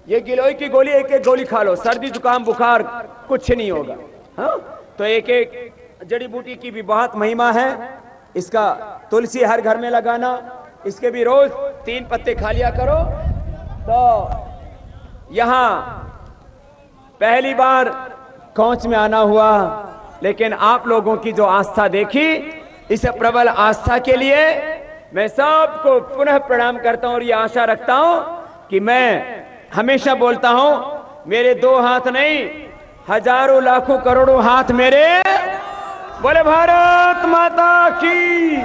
Speaker 2: ये गिलोय की गोली 1-1 गोली खा लो, सर्दी जुकाम बुखार कुछ नहीं होगा। हाँ, तो एक एक जड़ी बूटी की भी बहुत महिमा है। इसका तुलसी हर घर में लगाना, इसके भी रोज 3 पत्ते खा लिया करो। तो यहां पहली बार कोच में आना हुआ, लेकिन आप लोगों की जो आस्था देखी इस प्रबल आस्था के लिए मैं सबको पुनः प्रणाम करता हूं और ये आशा रखता हूं कि मैं हमेशा बोलता हूं, मेरे दो हाथ नहीं, हजारों लाखों करोड़ों हाथ मेरे। बोले भारत माता की।